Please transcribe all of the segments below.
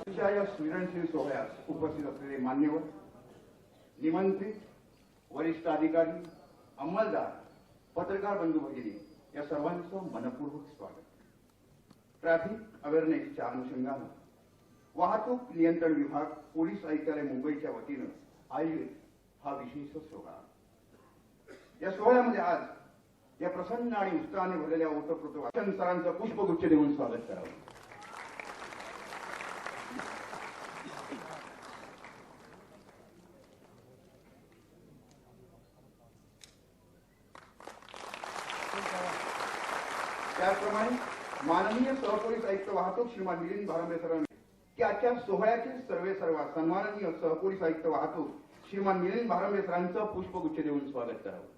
या सृजनशील सोहळ्यास उपस्थित असलेले मान्यवर, निमंत्रित, वरिष्ठ अधिकारी, अंमलदार, पत्रकार बंधू भगिनी या सर्वांचं मनपूर्वक स्वागत. ट्रॅफिक अवेअरनेसच्या अनुषंगाने वाहतूक नियंत्रण विभाग, पोलीस आयुक्तालय मुंबईच्या वतीनं आयोजित हा विशेष सोहळा. या सोहळ्यामध्ये आज या प्रसन्न आणि उत्साहाने भरलेल्या ओतप्रोत वाचन सरांचं पुष्पगुच्छ देऊन स्वागत करावं. त्याचप्रमाणे माननीय सहपोलीस आयुक्त वाहतूक श्रीमान मिलिंद भारंबे सरांनी की आजच्या सोहळ्याचे सर्वेसर्वा सन्माननीय सहपोलीस आयुक्त वाहतूक श्रीमान मिलिंद भारंबे सरांचं पुष्पगुच्छ देऊन स्वागत करावं.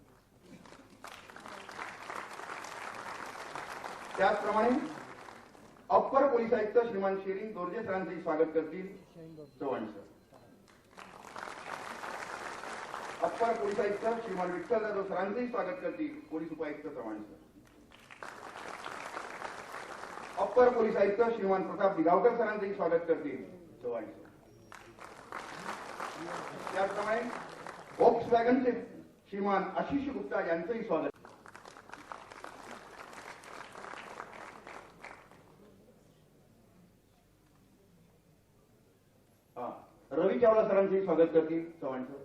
त्याचप्रमाणे अप्पर पोलीस आयुक्त श्रीमान शेरिंग दोर्जे सरांचंही स्वागत करतील चव्हाण सर. अप्पर पोलीस आयुक्त श्रीमान विठ्ठल जाधव सरांचंही स्वागत करतील पोलीस उपायुक्त चव्हाण सर. अप्पर पोलीस आयुक्त श्रीमान प्रताप दिगावकर सरांचंही स्वागत करतील चव्हाण सर. त्याचप्रमाणे व्होक्सवॅगनचे श्रीमान आशिष गुप्ता यांचंही स्वागत. रवी चावला सरांचंही स्वागत करतील चव्हाण सर.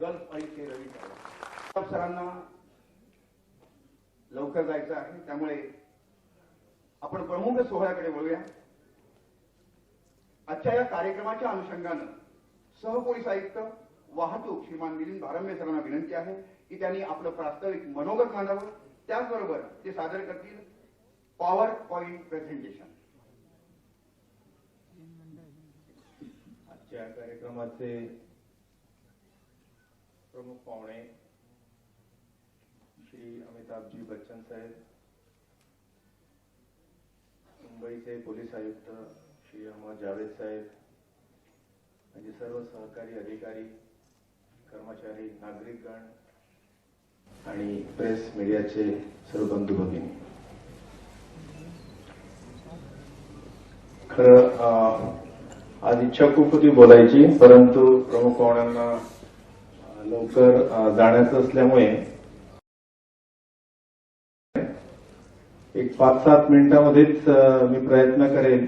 गल्फ आयुक्त रवी चावला सरांना लवकर जायचं आहे, त्यामुळे आपण प्रमुख सोहळ्याकडे वळूया. आजच्या या कार्यक्रमाच्या अनुषंगानं सहपोलीस आयुक्त वाहतूक श्रीमान मिलिंद भारंबे सरांना विनंती आहे की त्यांनी आपलं प्रास्ताविक मनोगत मांडावं. त्याचबरोबर ते सादर करतील पॉवर पॉइंट प्रेझेंटेशन. आजच्या कार्यक्रमाचे प्रमुख पाहुणे श्री अमिताभजी बच्चन साहेब, मुंबईचे पोलीस आयुक्त श्री अहमद जावेद साहेब, म्हणजे सर्व सहकारी अधिकारी, कर्मचारी, नागरिकगण आणि प्रेस मीडियाचे सर्व बंधू भगिनी, खरं आज इच्छा खूप होती बोलायची, परंतु प्रमुख पाहुण्यांना लवकर जाण्याचं असल्यामुळे एक 5-7 मिनिटांमध्येच मी प्रयत्न करेन.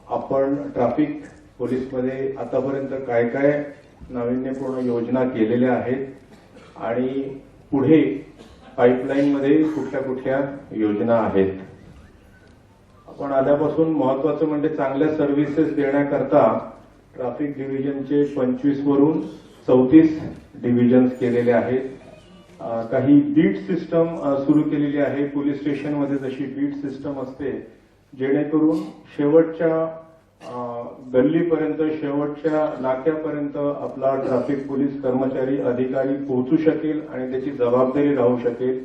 आपण ट्रॅफिक पोलीसमध्ये आतापर्यंत काय काय नाविन्यपूर्ण योजना केलेल्या आहेत आणि पुढे पाईपलाईनमध्ये कुठल्या कुठल्या योजना आहेत. आपण आल्यापासून महत्वाचं म्हणजे चांगल्या सर्व्हिसेस देण्याकरता ट्रॅफिक डिव्हिजनचे 25 वरून 34 डिव्हिजन्स केलेले आहेत. काही बीट सिस्टम सुरू केलेली आहे पोलीस स्टेशनमध्ये, जशी बीट सिस्टम असते जेणेकरून शेवटच्या गल्लीपर्यंत, शेवटच्या नाक्यापर्यंत आपला ट्रॅफिक पोलीस कर्मचारी अधिकारी पोहोचू शकेल आणि त्याची जबाबदारी राहू शकेल,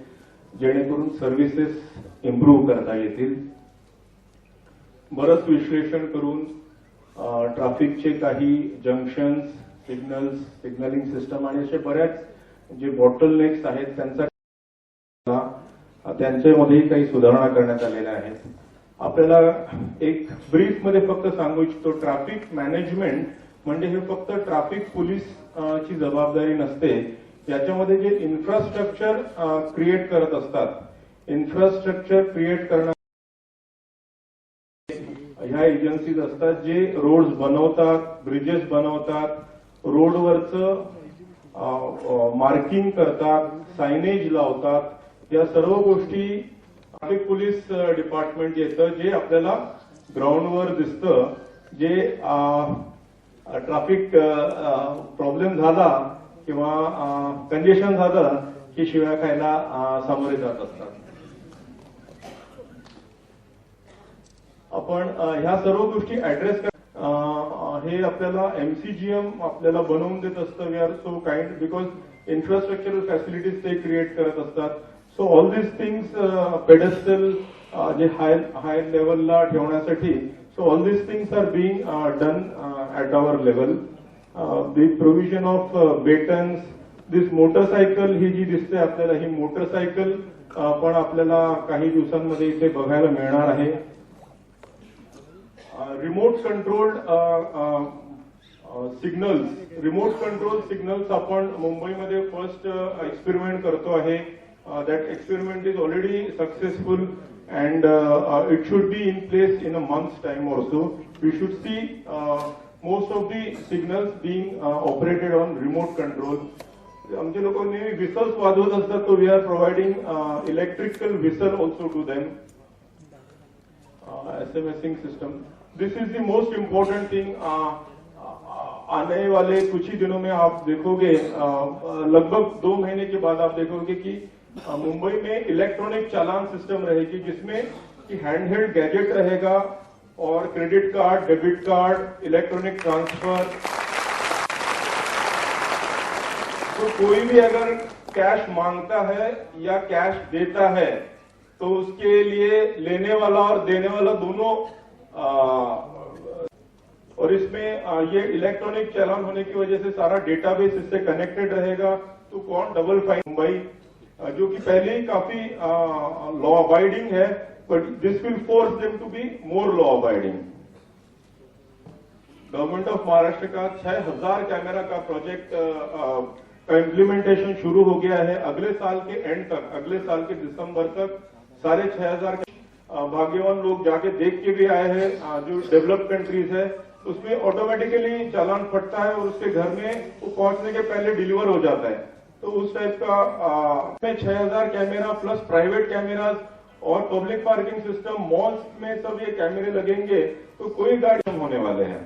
जेणेकरून सर्व्हिसेस इम्प्रूव्ह करता येतील. बरंच विश्लेषण करून ट्रॅफिकचे काही जंक्शन्स, सिग्नल्स, सिग्नलिंग सिस्टम आणि असे बऱ्याच जे बॉटलनेक्स आहेत त्यांच्यामध्येही काही सुधारणा करण्यात आलेल्या आहेत. आपल्याला एक ब्रीफमध्ये फक्त सांगू इच्छितो, ट्रॅफिक मॅनेजमेंट म्हणजे हे फक्त ट्रॅफिक पोलीस ची जबाबदारी नसते. याच्यामध्ये जे इन्फ्रास्ट्रक्चर क्रिएट करत असतात, इन्फ्रास्ट्रक्चर क्रिएट करणं ह्या एजन्सीज असतात, जे रोड्स बनवतात, ब्रिजेस बनवतात, रोडवरचं मार्किंग करतात, सायनेज लावतात. या सर्व गोष्टी ट्रॅफिक पोलीस डिपार्टमेंट येतं, जे आपल्याला ग्राउंडवर दिसतं. जे ट्रॅफिक प्रॉब्लेम झाला किंवा कंजेशन झालं की शिव्या खायला सामोरे जात असतात. आपण ह्या सर्व गोष्टी ऍड्रेस हे आपल्याला एमसीजीएम आपल्याला बनवून देत असतं. We are so kind because infrastructural facilities ते क्रिएट करत असतात. So all this things pedestal जे हाय लेवलला ठेवण्यासाठी, so all this things are being done at our level. The provision of batons, this motorcycle ही जी दिसते आपल्याला, ही मोटरसायकल पण आपल्याला काही दिवसांमध्ये इथे बघायला मिळणार आहे. रिमोट कंट्रोल सिग्नल्स आपण मुंबईमध्ये फर्स्ट एक्सपेरिमेंट करतो आहे. That experiment is already successful and it should be in place in a month's time or so. We should see most of the signals being operated on remote control. आमचे लोक नेहमी whistles वाजवत असतात, so we are providing electrical whistle also to them. SMSing system. This is the most important thing. आने वाले कुछ ही दिनों में आप देखोगे, लगभग 2 महीने के बाद आप देखोगे कि मुंबई में इलेक्ट्रॉनिक चालान सिस्टम रहेगी, जिसमें कि हैंडहेल्ड गैजेट रहेगा और credit card, debit card, electronic transfer. तो कोई भी अगर कैश मांगता है या कैश देता है तो उसके लिए लेने वाला और देने वाला दोनों और इसमें ये इलेक्ट्रॉनिक चालान होने की वजह से सारा डेटाबेस इससे कनेक्टेड रहेगा. तो कौन डबल फाइन मुंबई जो कि पहले ही काफी लॉ अबाइडिंग है, but this will force them to be more law abiding. Government of Maharashtra का 6000 कैमरा का प्रोजेक्ट का इम्प्लीमेंटेशन शुरू हो गया है. अगले साल के एंड तक, अगले साल के दिसंबर तक 6500 भाग्यवान लोग जाके देख के भी आए हैं. जो डेवलप्ड कंट्रीज है उसमें ऑटोमेटिकली चालान फटता है और उसके घर में वो पहुंचने के पहले डिलीवर हो जाता है. तो उस टाइप का 6000 कैमरा प्लस प्राइवेट कैमराज और पब्लिक पार्किंग सिस्टम, मॉल्स में सब ये कैमरे लगेंगे तो कोई गाड़ी होने वाले हैं.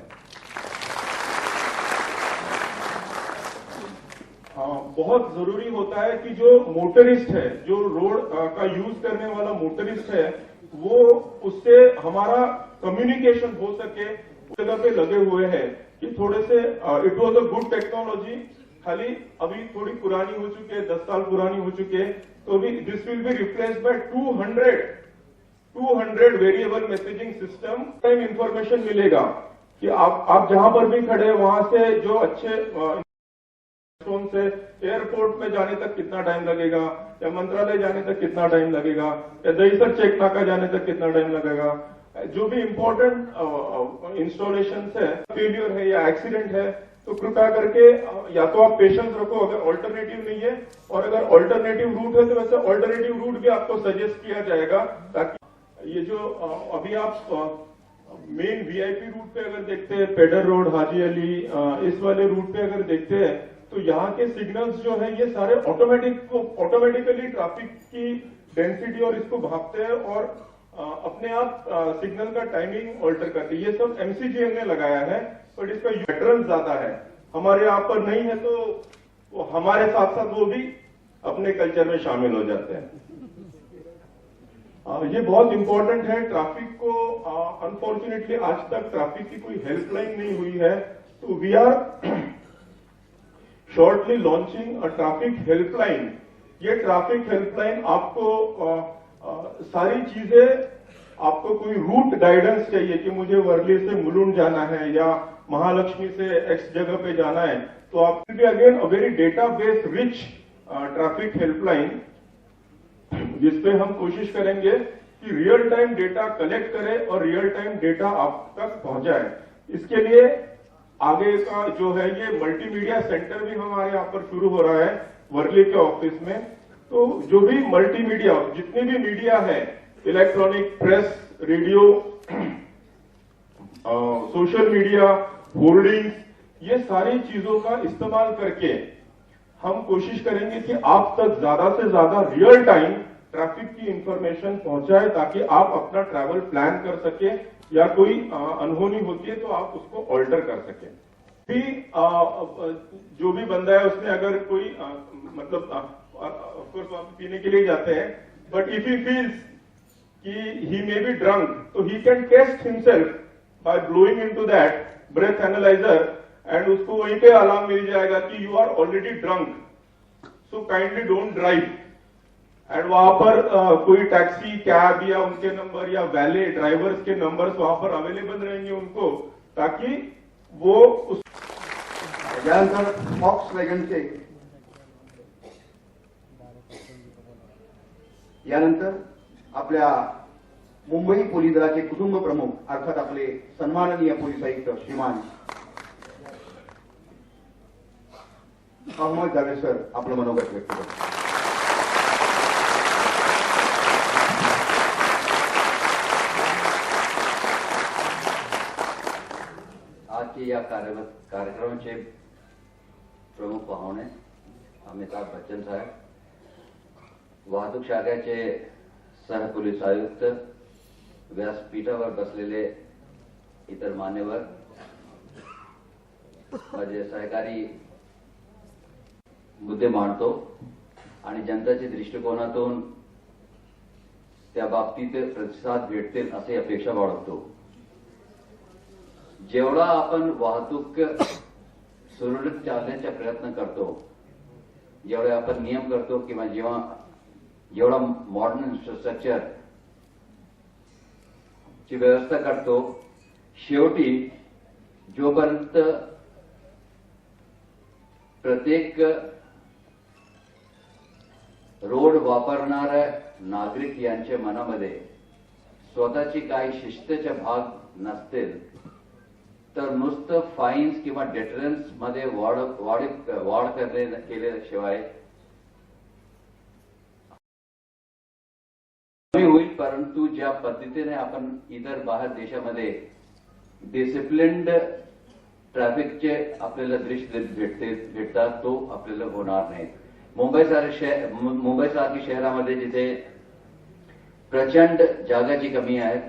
बहुत जरूरी होता है कि जो मोटरिस्ट है, जो रोड का यूज करने वाला मोटरिस्ट है, वो उससे हमारा कम्युनिकेशन हो सके. उस जगह पे लगे हुए हैं कि थोड़े से it was a good technology, खाली अभी थोड़ी पुरानी हो चुकी है, 10 साल पुरानी हो चुकी है. तो अभी this will be replaced by 200 variable messaging system. Time information मिलेगा कि आप जहां पर भी खड़े वहां से जो अच्छे से एयरपोर्ट में जाने तक कितना टाइम लगेगा, या मंत्रालय जाने तक कितना टाइम लगेगा, या दहीसर चेक नाका जाने तक कितना टाइम लगेगा. जो भी इंपॉर्टेंट इंस्टॉलेशन है, फेलियर है या एक्सीडेंट है, तो कृपया करके या तो आप पेशेंस रखो अगर ऑल्टरनेटिव नहीं है, और अगर ऑल्टरनेटिव रूट है तो वैसे ऑल्टरनेटिव रूट भी आपको सजेस्ट किया जाएगा. ताकि ये जो अभी आप मेन वीआईपी रूट पे अगर देखते हैं, पेडर रोड, हाजी अली, इस वाले रूट पे अगर देखते हैं तो यहाँ के सिग्नल्स जो है ये सारे ऑटोमेटिकली ट्रैफिक की डेंसिटी और इसको भापते हैं और अपने आप सिग्नल का टाइमिंग ऑल्टर करते हैं. ये सब एमसीजीएम ने लगाया है, बट इसका पैटर्न ज्यादा है. हमारे यहाँ पर नहीं है तो हमारे साथ साथ वो भी अपने कल्चर में शामिल हो जाते हैं. ये बहुत इंपॉर्टेंट है. ट्रैफिक को अनफॉर्चुनेटली आज तक ट्रैफिक की कोई हेल्पलाइन नहीं हुई है, तो we are shortly launching a traffic helpline. ये ट्रैफिक हेल्पलाइन आपको सारी चीजें, आपको कोई रूट गाइडेंस चाहिए कि मुझे वर्ली से मुलुंड जाना है या महालक्ष्मी से एक्स जगह पे जाना है, तो आप भी again a very database rich traffic helpline, जिसपे हम कोशिश करेंगे कि रियल टाइम डेटा कलेक्ट करें और रियल टाइम डेटा आप तक पहुंचाए. इसके लिए आगे का जो है ये मल्टीमीडिया सेंटर भी हमारे यहाँ पर शुरू हो रहा है वर्ली के ऑफिस में. तो जो भी मल्टीमीडिया, जितनी भी मीडिया है, electronic press, radio, social media, hoardings, ये सारी चीजों का इस्तेमाल करके हम कोशिश करेंगे कि आप तक ज्यादा से ज्यादा रियल टाइम ट्रैफिक की इंफॉर्मेशन पहुंचाए, ताकि आप अपना ट्रैवल प्लान कर सके या कोई अनहोनी होती है तो आप उसको ऑल्टर कर सके. भी जो भी बंदा है उसने अगर कोई मतलब ऑफकोर्स आप पीने के लिए जाते हैं, बट इफ ही फील्स कि ही मे बी ड्रंक, तो he can test himself by blowing into that breath analyser, and उसको वहीं पे अलार्म मिल जाएगा कि you are already drunk, so kindly don't drive. And वहां पर कोई टैक्सी, कैब या उनके नंबर या वैले ड्राइवर्स के नंबर्स वहां पर अवेलेबल रहेंगे उनको, ताकि वो उस यानंतर फॉक्स वॅगनचे, यानंतर आपल्या मुंबई पोलीस दलाचे कुटुंब प्रमुख अर्थात आपले सन्माननीय पोलीस आयुक्त श्रीमान अहमद जावेद सर आपलं मनोगत व्यक्त करतात. आजचे या कार्यक्रमाचे प्रमुख पाहुणे अमिताभ बच्चन साहेब, वाहतूक शाखेचे सहपोलीस आयुक्त, व्यासपीठावर बसलेले इतर मान्यवर, माझे सहकारी मुद्दे मांडतो आणि जनतेच्या दृष्टिकोनातून त्या बाबतीत प्रतिसाद भेटतील असे अपेक्षा बाळगतो. जेवढा आपण वाहतूक सुरळीत चालण्याचा प्रयत्न करतो, जेवढे आपण नियम करतो किंवा जेवढा मॉडर्न इन्फ्रास्ट्रक्चर ची व्यवस्था करतो, शेवटी जोपर्यंत प्रत्येक रोड वापरणाऱ्या नागरिक यांच्या मनामध्ये स्वतःची काही शिस्तीचे भाग नसतील तर नुसतं फाईन्स किंवा डेटरन्स मध्ये वाढ केल्याशिवाय होईल. परंतु ज्या पद्धतीने आपण इतर बाहेर देशामध्ये डिसिप्लिन्ड ट्रॅफिकचे आपल्याला दृश्य भेटतात, तो आपल्याला होणार नाही. मुंबईसारखी शहरामध्ये जिथे प्रचंड जागाची कमी आहे,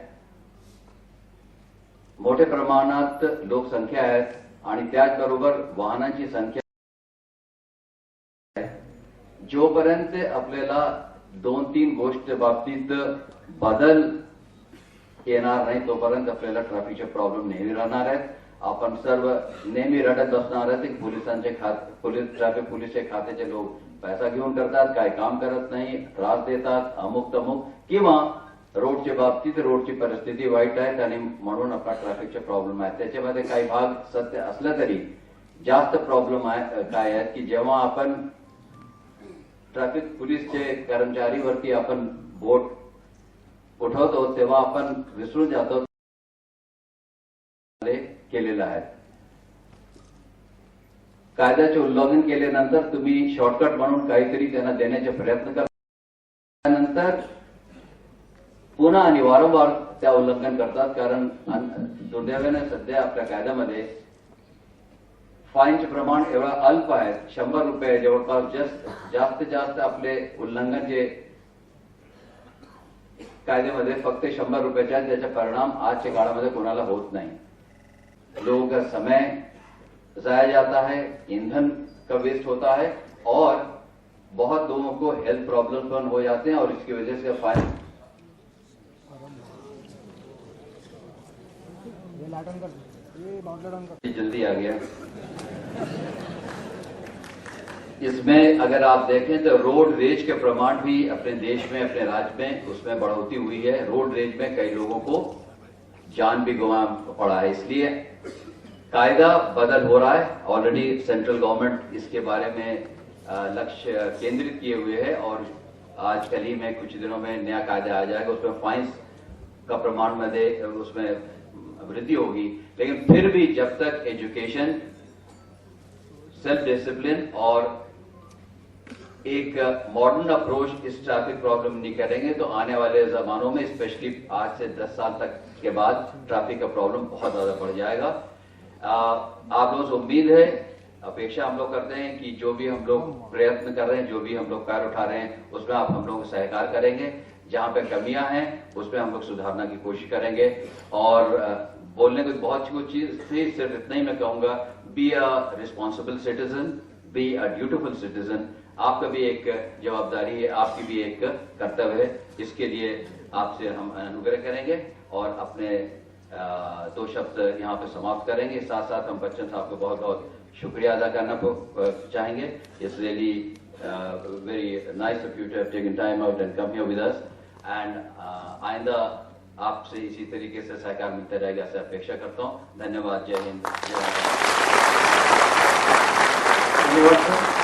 मोठ्या प्रमाणात लोकसंख्या आहेत आणि त्याचबरोबर वाहनांची संख्या, जोपर्यंत आपल्याला 2-3 गोष्ट बाबतीत बदल येणार नाही तोपर्यंत आपल्याला ट्रॅफिकचे प्रॉब्लेम नेहमी राहणार आहेत. आपण सर्व नेहमी रडत असणार आहे की ट्रॅफिक पोलीसचे खात्याचे लोक पैसा घेऊन करतात, काय काम करत नाही, त्रास देतात, अमुक तमुक, किंवा रोडच्या बाबतीत रोडची परिस्थिती वाईट आहे आणि म्हणून आपला ट्रॅफिकचे प्रॉब्लेम आहे. त्याच्यामध्ये काही भाग सत्य असला तरी जास्त प्रॉब्लेम आहे काय आहे की जेव्हा आपण ट्रॅफिक पोलीसचे कर्मचारीवरती आपण बोट उठवतो तेव्हा आपण विसरून जातो केलेलं आहे. कायद्याचे उल्लंघन केल्यानंतर तुम्ही शॉर्टकट म्हणून काहीतरी त्यांना देण्याचे प्रयत्न करता, त्यानंतर पुन्हा आणि वारंवार त्या उल्लंघन करतात. कारण दुर्दैवाने सध्या आपल्या कायद्यामध्ये फाईनचे प्रमाण एवढा अल्प आहे, 100 रुपये जवळपास. जास्तीत जास्त आपले उल्लंघन जे कायद्यामध्ये फक्त 100 रुपयाचे आहेत, त्याचा परिणाम आजच्या काळामध्ये कोणाला होत नाही. लोगों का समय जाया जाता है, ईंधन का वेस्ट होता है और बहुत लोगों को हेल्थ प्रॉब्लम हो जाते हैं और इसकी वजह से फाइन जल्दी आ गया. इसमें अगर आप देखें तो रोड रेज के प्रमाण भी अपने देश में, अपने राज्य में उसमें बढ़ोतरी हुई है. रोड रेज में कई लोगों को जान भी गंवा पड़ा है. इसलिए कायदा बदल हो रहा है. ऑलरेडी सेंट्रल गवर्नमेंट इसके बारे में लक्ष्य केंद्रित किए हुए है और आज कल ही में कुछ दिनों में नया कायदा आ जाएगा. उसमें फाइन्स का प्रमाण में उसमें वृद्धि होगी. लेकिन फिर भी जब तक एजुकेशन, सेल्फ डिसिप्लिन और एक मॉडर्न अप्रोच इस ट्रैफिक प्रॉब्लम नहीं करेंगे तो आने वाले जमानों में, स्पेशली आज से 10 साल तक के बाद, ट्रैफिक का प्रॉब्लम बहुत ज्यादा बढ़ जाएगा. आप लोगों से उम्मीद है, अपेक्षा हम लोग करते हैं कि जो भी हम लोग प्रयत्न कर रहे हैं, जो भी हम लोग पैर उठा रहे हैं, उसमें आप हम लोग सहकार करेंगे. जहां पे कमियां हैं उसमें हम लोग सुधारने की कोशिश करेंगे. और बोलने को बहुत कुछ चीज थी, सिर्फ इतना ही मैं कहूंगा, be a responsible citizen, be a dutiful citizen. आपका भी एक जवाबदारी है, आपकी भी एक कर्तव्य है. इसके लिए आपसे हम अनुग्रह करेंगे और अपने 2 शब्द यहाँ पे समाप्त करेंगे. साथ साथ हम बच्चन साहब को बहुत बहुत शुक्रिया अदा करना चाहेंगे. It's really very nice of you to have taken time out and come here with us. And आइंदा आपसे इसी तरीके से सहकार मिलता रहेगा ऐसे अपेक्षा करता हूँ. धन्यवाद. जय हिंद. धन्यवाद सर.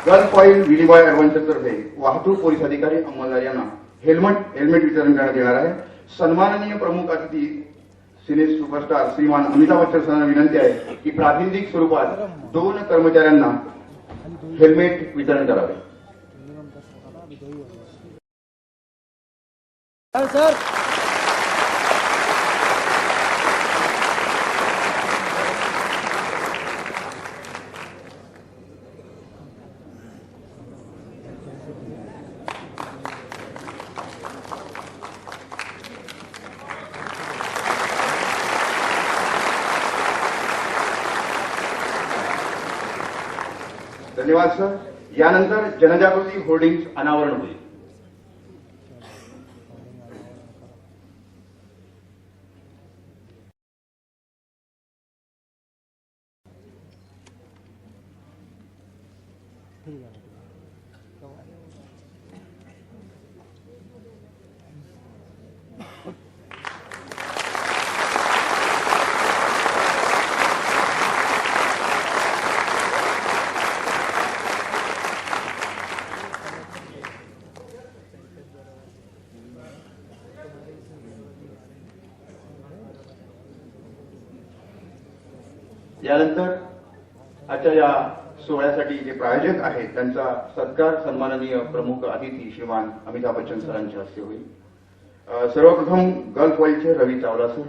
गल्फ ऑइल विलीबाय ऍडव्हान्सतर्फे वाहतूक पोलीस अधिकारी अंमलदार यांना हेल्मेट वितरण करण्यात येणार आहे। सन्माननीय प्रमुख अतिथी सिने सुपरस्टार श्रीमान अमिताभ बच्चन सरांना विनंती आहे की प्रातिनिधिक स्वरूपात 2 कर्मचाऱ्यांना हेल्मेट वितरण करावे। सर धन्यवाद सर। यानंतर जनजागृती होर्डिंग्स अनावरण होईल। यानंतर आजच्या या सोहळ्यासाठी जे प्रायोजक आहेत त्यांचा सत्कार सन्माननीय प्रमुख अतिथी श्रीमान अमिताभ बच्चन सरांच्या हस्ते होईल। सर्वप्रथम गल्फ वर्ल्डचे रवी चावला सर।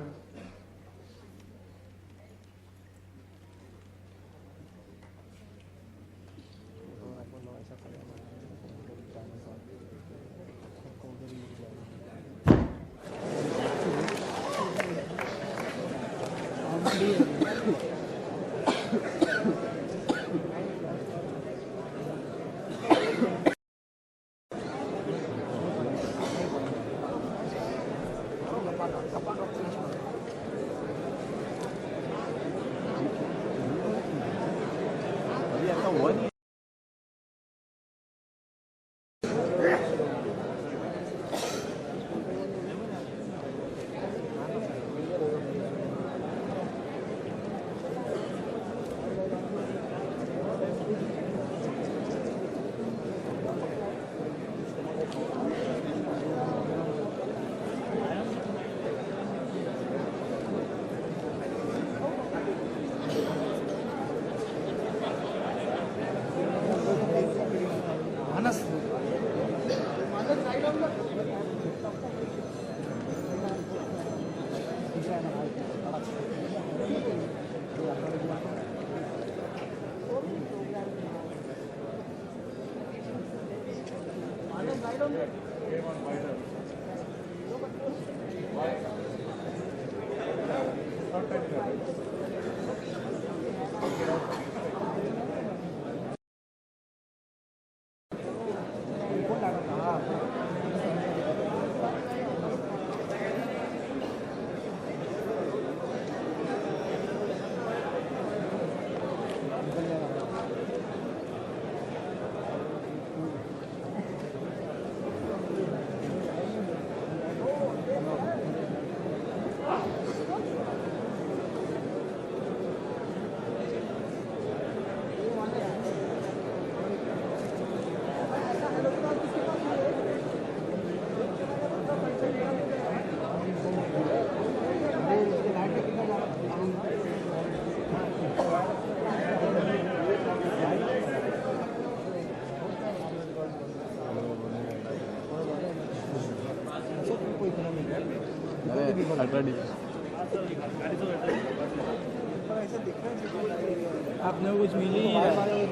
आपने कुछ मिली ही नहीं।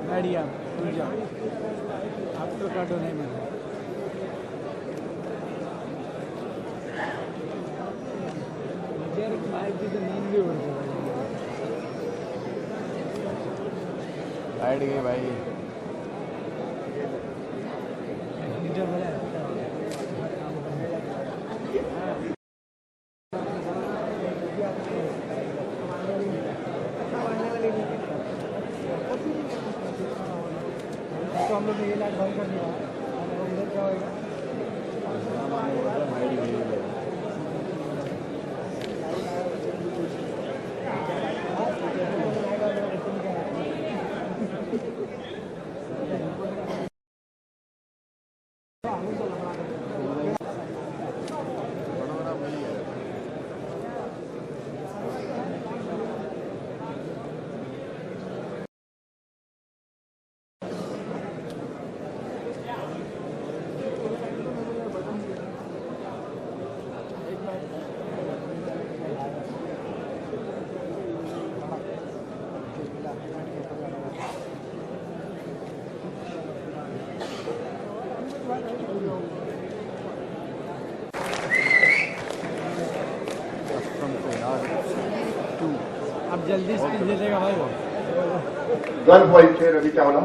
गाड़िया आफ्टर काटो नहीं मिला। बाइक की तो नींद भी उड़ बैठ गए भाई। तो हम लोग ये लाइट बंद कर दिया और उधर क्या होगा? अब जल्दी स्पीच दे देगा भाई वो। गर्ल बॉईजचे रवी चावला,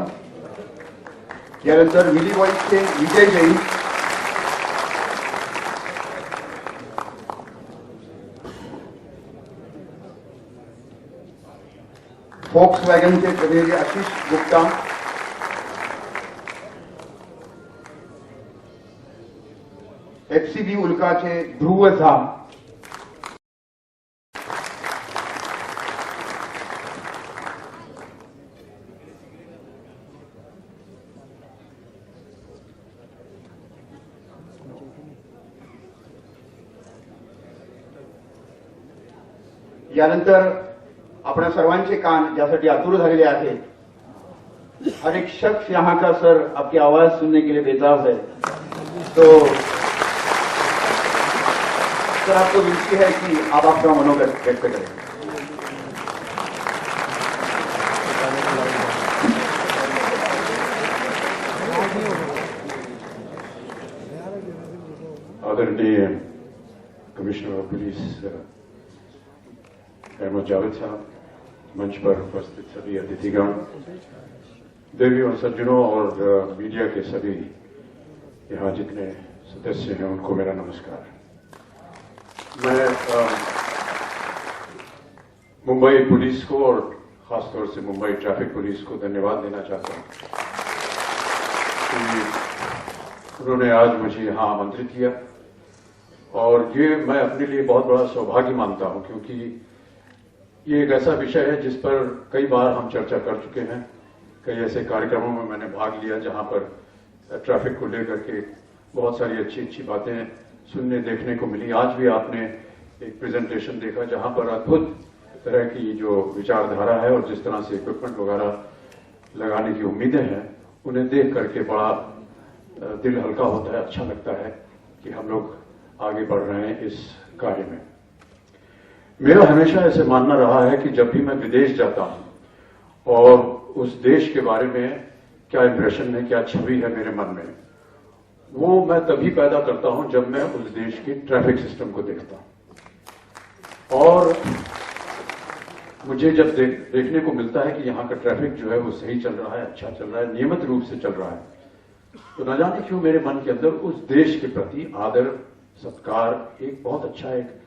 यानंतर मिली बॉईजचे विजय जैन, फोक्स वॅगनचे प्रतिनिधी आशिष गुप्ता, एफसीबी उल्काचे ध्रुव झा, यानंतर आपल्या सर्वांचे कान ज्यासाठी आतुर झालेले आहेत, हर एक शख्स यहाँ का सर आपकी आवाज सुनने के लिए बेताब है, तो सर आपको विनती है कि आप अपना मनोगत व्यक्त करें। आदरणीय commissioner of police Ahmad Javed साहब, मंच पर उपस्थित सभी अतिथिगण, देवी और सज्जनों और मीडिया के सभी यहाँ जितने सदस्य हैं उनको मेरा नमस्कार। मैं मुंबई पुलिस को और खासतौर से मुंबई ट्रैफिक पुलिस को धन्यवाद देना चाहता हूँ कि उन्होंने आज मुझे यहाँ आमंत्रित किया, और ये मैं अपने लिए बहुत बड़ा सौभाग्य मानता हूँ, क्योंकि ये एक ऐसा विषय है जिस पर कई बार हम चर्चा कर चुके हैं। कई ऐसे कार्यक्रमों में मैंने भाग लिया जहां पर ट्रैफिक को लेकर के बहुत सारी अच्छी अच्छी बातें सुनने देखने को मिली। आज भी आपने एक प्रेजेंटेशन देखा जहां पर अद्भुत तरह की जो विचारधारा है और जिस तरह से इक्विपमेंट वगैरह लगाने की उम्मीदें हैं, उन्हें देख करके बड़ा दिल हल्का होता है, अच्छा लगता है कि हम लोग आगे बढ़ रहे हैं इस कार्य में। मेरा हमेशा ऐसे मानना रहा है कि जब भी मैं विदेश जाता हूं और उस देश के बारे में क्या इंप्रेशन है, क्या छवि है मेरे मन में, वो मैं तभी पैदा करता हूं जब मैं उस देश के ट्रैफिक सिस्टम को देखता हूं। और मुझे जब देखने को मिलता है कि यहां का ट्रैफिक जो है वो सही चल रहा है, अच्छा चल रहा है, नियमित रूप से चल रहा है, तो न जाने क्यों मेरे मन के अंदर उस देश के प्रति आदर, सत्कार, एक बहुत अच्छा एक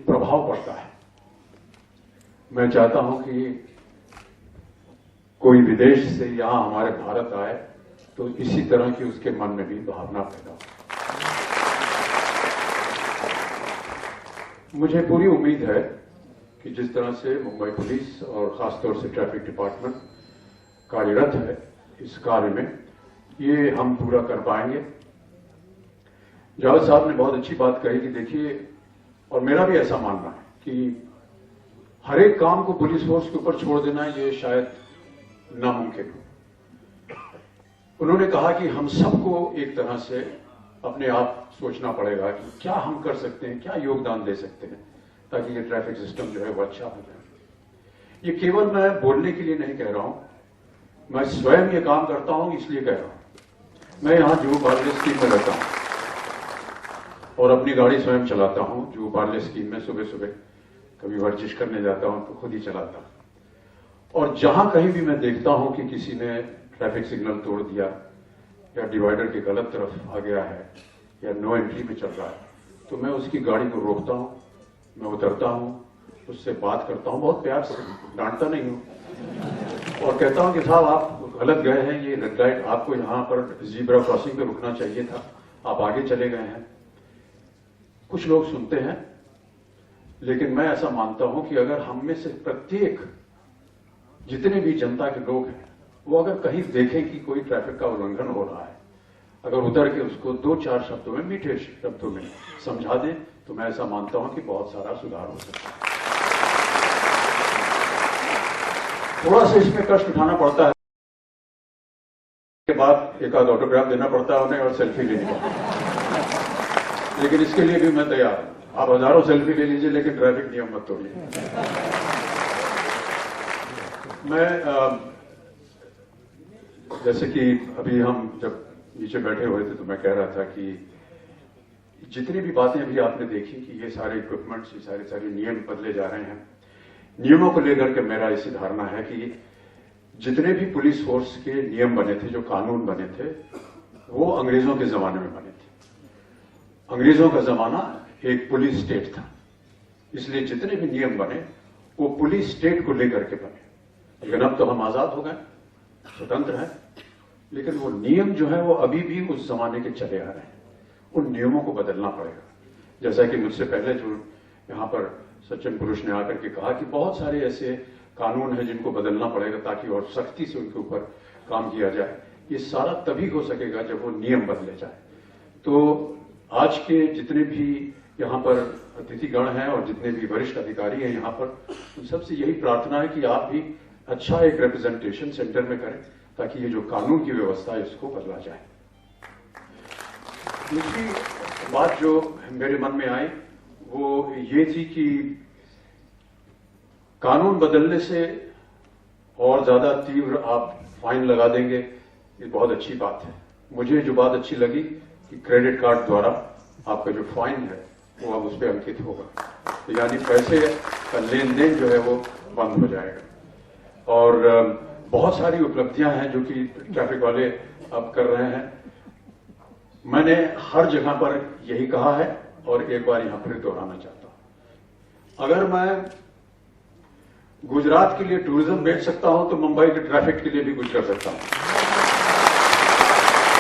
प्रभाव पड़ता है। मैं चाहता हूं कि कोई विदेश से यहां हमारे भारत आए तो इसी तरह की उसके मन में भी भावना पैदा हो। मुझे पूरी उम्मीद है कि जिस तरह से मुंबई पुलिस और खासतौर से ट्रैफिक डिपार्टमेंट कार्यरत है इस कार्य में, ये हम पूरा कर पाएंगे। जावेद साहब ने बहुत अच्छी बात कही कि देखिए, और मेरा भी ऐसा मानना है कि हर एक काम को पुलिस फोर्स के ऊपर छोड़ देना ये शायद नामुमकिन हो। उन्होंने कहा कि हम सबको एक तरह से अपने आप सोचना पड़ेगा कि क्या हम कर सकते हैं, क्या योगदान दे सकते हैं ताकि ये ट्रैफिक सिस्टम जो है वो अच्छा हो जाए। ये केवल मैं बोलने के लिए नहीं कह रहा हूं, मैं स्वयं ये काम करता हूं इसलिए कह रहा हूं। मैं यहां जुहू पार्ले स्कीम में रहता हूं और अपनी गाड़ी स्वयं चलाता हूं। जुहू पार्ले स्कीम में सुबह सुबह कभी वर्जिश करने जाता हूं तो खुद ही चलाता हूं। और जहां कहीं भी मैं देखता हूं कि किसी ने ट्रैफिक सिग्नल तोड़ दिया या डिवाइडर की गलत तरफ आ गया है या नो एंट्री में चल रहा है, तो मैं उसकी गाड़ी को रोकता हूं, मैं उतरता हूं, उससे बात करता हूं, बहुत प्यार से, डांटता नहीं हूं, और कहता हूं कि साहब आप गलत गए हैं, ये रेड लाइट, आपको यहां पर ज़ीब्रा क्रॉसिंग पे रुकना चाहिए था, आप आगे चले गए हैं। कुछ लोग सुनते हैं, लेकिन मैं ऐसा मानता हूं कि अगर हम में से प्रत्येक, जितने भी जनता के लोग हैं, वो अगर कहीं देखें कि कोई ट्रैफिक का उल्लंघन हो रहा है, अगर उतर के उसको 2-4 शब्दों में, मीठे शब्दों में समझा दें, तो मैं ऐसा मानता हूं कि बहुत सारा सुधार हो सकता है। थोड़ा सा इसमें कष्ट उठाना पड़ता है, के बाद एक आध ऑटोग्राफ देना पड़ता है उन्हें और सेल्फी लेनी पड़ती है, लेकिन इसके लिए भी मैं तैयार हूं। आप हजारों सेल्फी ले लीजिए, लेकिन ट्रैफिक नियम मत तोड़िए। मैं जैसे कि अभी हम जब नीचे बैठे हुए थे तो मैं कह रहा था कि जितनी भी बातें अभी आपने देखी कि ये सारे इक्विपमेंट्स, ये सारे नियम बदले जा रहे हैं, नियमों को लेकर के मेरा ऐसी धारणा है कि जितने भी पुलिस फोर्स के नियम बने थे, जो कानून बने थे, वो अंग्रेजों के जमाने में बने थे। अंग्रेजों का जमाना एक पुलिस स्टेट था, इसलिए जितने भी नियम बने वो पुलिस स्टेट को लेकर के बने। लेकिन अब तो हम आजाद हो गए, स्वतंत्र हैं, लेकिन वो नियम जो है वो अभी भी उस जमाने के चले आ रहे हैं। उन नियमों को बदलना पड़ेगा। जैसा कि मुझसे पहले जो यहां पर सज्जन पुरुष ने आकर के कहा कि बहुत सारे ऐसे कानून हैं जिनको बदलना पड़ेगा ताकि और सख्ती से उनके ऊपर काम किया जाए। ये सारा तभी हो सकेगा जब वो नियम बदले जाए। तो आज के जितने भी यहाँ पर अतिथिगण हैं और जितने भी वरिष्ठ अधिकारी हैं यहाँ पर, उन सबसे यही प्रार्थना है कि आप भी अच्छा एक रिप्रेजेंटेशन सेंटर में करें ताकि ये जो कानून की व्यवस्था है इसको बदला जाए। दूसरी बात जो मेरे मन में आई वो ये थी कि कानून बदलने से और ज्यादा तीव्र आप फाइन लगा देंगे, ये बहुत अच्छी बात है। मुझे जो बात अच्छी लगी कि क्रेडिट कार्ड द्वारा आपका जो फाइन है वो अब उस पर अंकित होगा, तो यानी पैसे का लेन देन जो है वो बंद हो जाएगा। और बहुत सारी उपलब्धियां हैं जो कि ट्रैफिक वाले अब कर रहे हैं। मैंने हर जगह पर यही कहा है और एक बार यहां पर दोहराना चाहता हूं। अगर मैं गुजरात के लिए टूरिज्म बेच सकता हूं तो मुंबई के ट्रैफिक के लिए भी कुछ कर सकता हूं।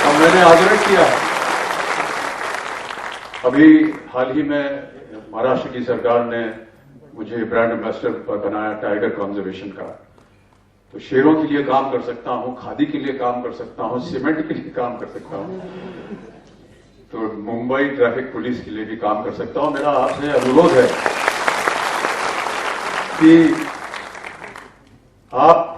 और मैंने आग्रह किया है, अभी हाल ही में महाराष्ट्र की सरकार ने मुझे ब्रांड एम्बेसडर बनाया टाइगर कंजर्वेशन का। तो शेरों के लिए काम कर सकता हूं, खादी के लिए काम कर सकता हूं, सीमेंट के लिए काम कर सकता हूं, तो मुंबई ट्रैफिक पुलिस के लिए भी काम कर सकता हूं। मेरा आपसे अनुरोध है कि आप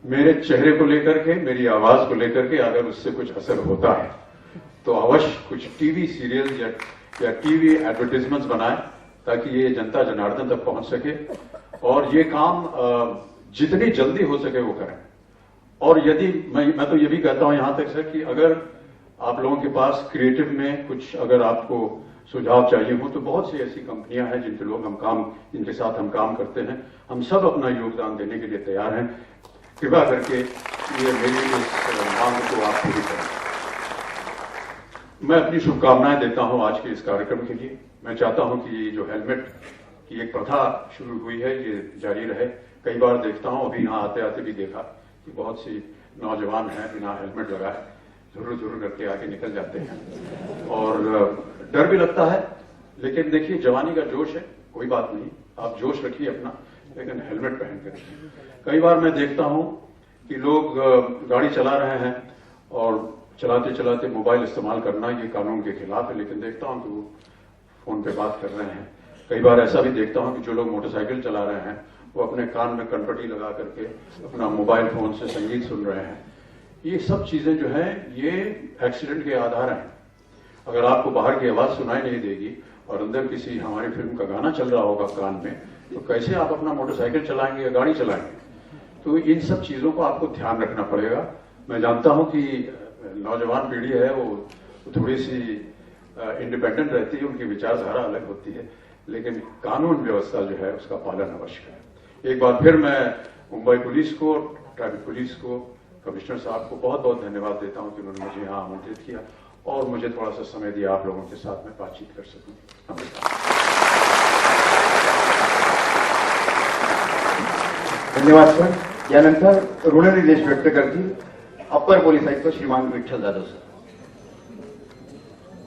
मेरे चेहरे को लेकर के, मेरी आवाज को लेकर के अगर उससे कुछ असर होता है तो अवश्य कुछ टीवी सीरियल या टीवी एडवर्टाइजमेंट्स बनाएं ताकि ये जनता जनार्दन तक पहुंच सके और ये काम जितनी जल्दी हो सके वो करें। और यदि मैं तो ये भी कहता हूं यहां तक सर कि अगर आप लोगों के पास क्रिएटिव में कुछ अगर आपको सुझाव चाहिए हो तो बहुत सी ऐसी कंपनियां हैं जिनके साथ हम काम करते हैं। हम सब अपना योगदान देने के लिए तैयार हैं। कृपया करके ये मेरी इस मांग को आप पूरी करें। मैं अपनी शुभकामनाएं देता हूं आज के इस कार्यक्रम के लिए। मैं चाहता हूं कि ये जो हेलमेट की एक प्रथा शुरू हुई है ये जारी रहे। कई बार देखता हूं, अभी यहां आते आते भी देखा कि बहुत सी नौजवान हैं बिना हेलमेट लगाए झुर्र करके आगे निकल जाते हैं और डर भी लगता है। लेकिन देखिए, जवानी का जोश है, कोई बात नहीं, आप जोश रखिए अपना, लेकिन हेलमेट पहन कर रखिए। कई बार मैं देखता हूं कि लोग गाड़ी चला रहे हैं और चलाते चलाते मोबाइल इस्तेमाल करना ये कानून के खिलाफ है, लेकिन देखता हूं कि वो फोन पे बात कर रहे हैं। कई बार ऐसा भी देखता हूं कि जो लोग मोटरसाइकिल चला रहे हैं वो अपने कान में कनपट्टी लगा करके अपना मोबाइल फोन से संगीत सुन रहे हैं। ये सब चीजें जो है ये एक्सीडेंट के आधार हैं। अगर आपको बाहर की आवाज सुनाई नहीं देगी और अंदर किसी हमारी फिल्म का गाना चल रहा होगा कान में, तो कैसे आप अपना मोटरसाइकिल चलाएंगे या गाड़ी चलाएंगे? तो इन सब चीजों को आपको ध्यान रखना पड़ेगा। मैं जानता हूं कि नौजवान पीढ़ी है वो थोड़ी सी इंडिपेंडेंट रहती है, उनकी विचारधारा अलग होती है, लेकिन कानून व्यवस्था जो है उसका पालन अवश्य है। एक बार फिर मैं मुंबई पुलिस को, ट्रैफिक पुलिस को, कमिश्नर साहब को बहुत बहुत धन्यवाद देता हूं कि उन्होंने मुझे यहां आमंत्रित किया और मुझे थोड़ा सा समय दिया आप लोगों के साथ में बातचीत कर सकूं। नमस्कार। धन्यवाद सर। यानंतर ऋणनिर्देश व्यक्त करतील अप्पर पोलीस आयुक्त श्रीमान विठ्ठल जाधव सर।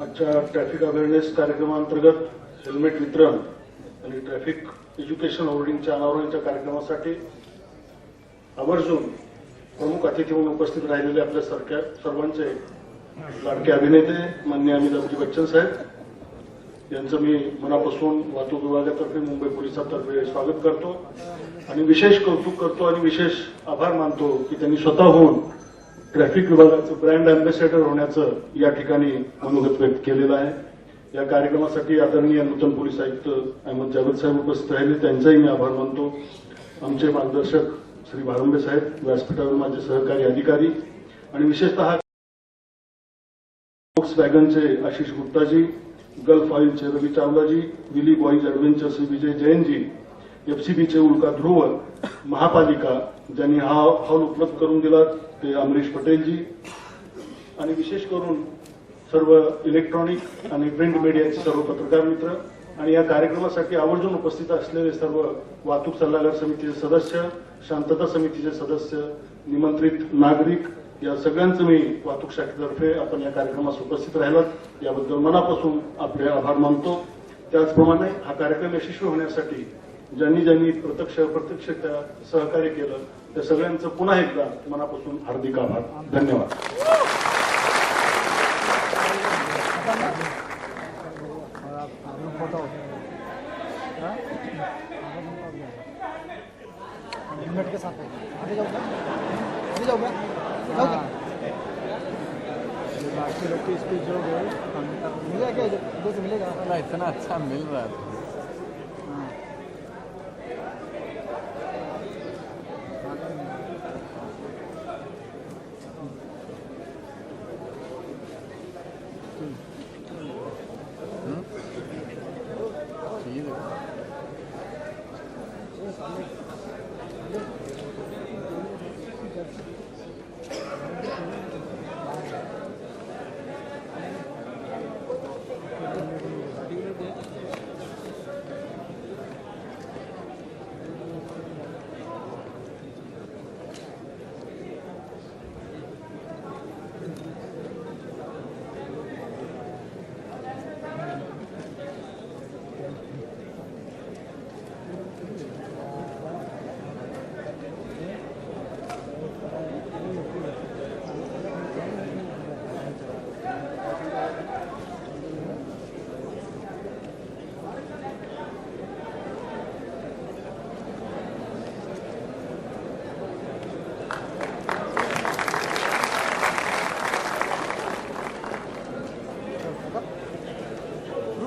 आजच्या ट्रॅफिक अवेअरनेस कार्यक्रमांतर्गत हेल्मेट वितरण आणि ट्रॅफिक एज्युकेशन होर्डिंगच्या अनावरणच्या कार्यक्रमासाठी आवर्जून प्रमुख अतिथी म्हणून उपस्थित राहिलेले आपल्या सर्वांचे लाडके अभिनेते माननीय अमिताभ बच्चन साहेब यांचं मी मनापासून वाहतूक विभागातर्फे मुंबई पोलिसांतर्फे स्वागत करतो आणि विशेष कौतुक करतो आणि विशेष आभार मानतो की त्यांनी स्वतःहून ट्रॅफिक विभागाचं ब्रँड अँबॅसेडर होण्याचं या ठिकाणी मनोगत व्यक्त केलेलं आहे। या कार्यक्रमासाठी आदरणीय नूतन पोलीस आयुक्त अहमद जावेद साहेब उपस्थित राहिले, त्यांचाही मी आभार मानतो। आमचे मार्गदर्शक श्री भारंबे साहेब, व्यासपीठावर माझे सहकारी अधिकारी आणि विशेषतः वॅगनचे आशिष गुप्ताजी, गल्फ ऑइलचे रवि चावलाजी, विली बॉईज ॲडव्हेंचर्सचे विजय जैनजी FCBचे उल्का ध्रुव, महापालिका ज्यांनी हा हॉल उपलब्ध करून दिला ते अमरीश पटेलजी, आणि विशेष करून सर्व इलेक्ट्रॉनिक आणि प्रिंट मीडियाचे सर्व पत्रकार मित्र आणि या कार्यक्रमासाठी आवर्जून उपस्थित असलेले सर्व वाहतूक सल्लागार समितीचे सदस्य, शांतता समितीचे सदस्य, निमंत्रित नागरिक, या सगळ्यांचं मी वाहतूक शाखेतर्फे आपण या कार्यक्रमास उपस्थित राहिलात याबद्दल मनापासून आपले आभार मानतो. त्याचप्रमाणे हा कार्यक्रम यशस्वी होण्यासाठी ज्यांनी ज्यांनी प्रत्यक्ष अप्रत्यक्ष त्या सहकार्य केलं त्या सगळ्यांचं पुन्हा एकदा मनापासून हार्दिक आभार. धन्यवाद. फोटो हेलमेट के साथ आगे जाऊंगा, आगे जाऊंगा, जाऊंगा. बाकी लोग की स्पीच जो है मिलेगा क्या, इधर से मिलेगा? इतना अच्छा मिल रहा है.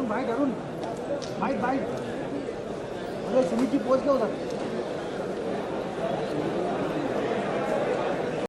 Byte Arun, byte byte. अरे सुमितची पोच घेऊ